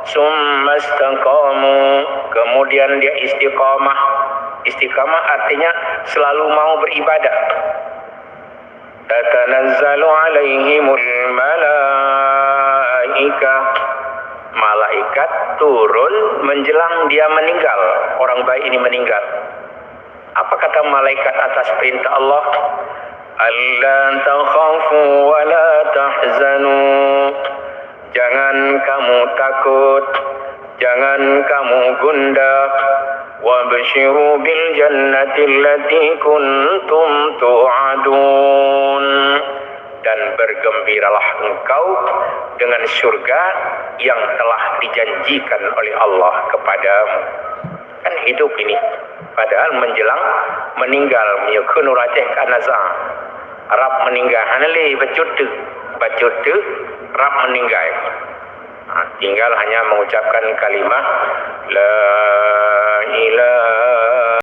summa istaqamu, kemudian dia istiqamah. Istiqamah artinya selalu mau beribadah. Tatanazzalu alaihimul malaikah, malaikat turun menjelang dia meninggal, orang baik ini meninggal. Apa kata malaikat atas perintah Allah? Alla takhafu wa la tahzanu, jangan kamu takut, jangan kamu gundah. Wabshiru bil jannati allati kuntum tu'adun, dan bergembiralah engkau dengan surga yang telah dijanjikan oleh Allah kepadamu. Kan hidup ini, padahal menjelang meninggal, yakunu rajih kanaza, Arab meninggal hanali bacutu Arab meninggal. Tinggal hanya mengucapkan kalimat la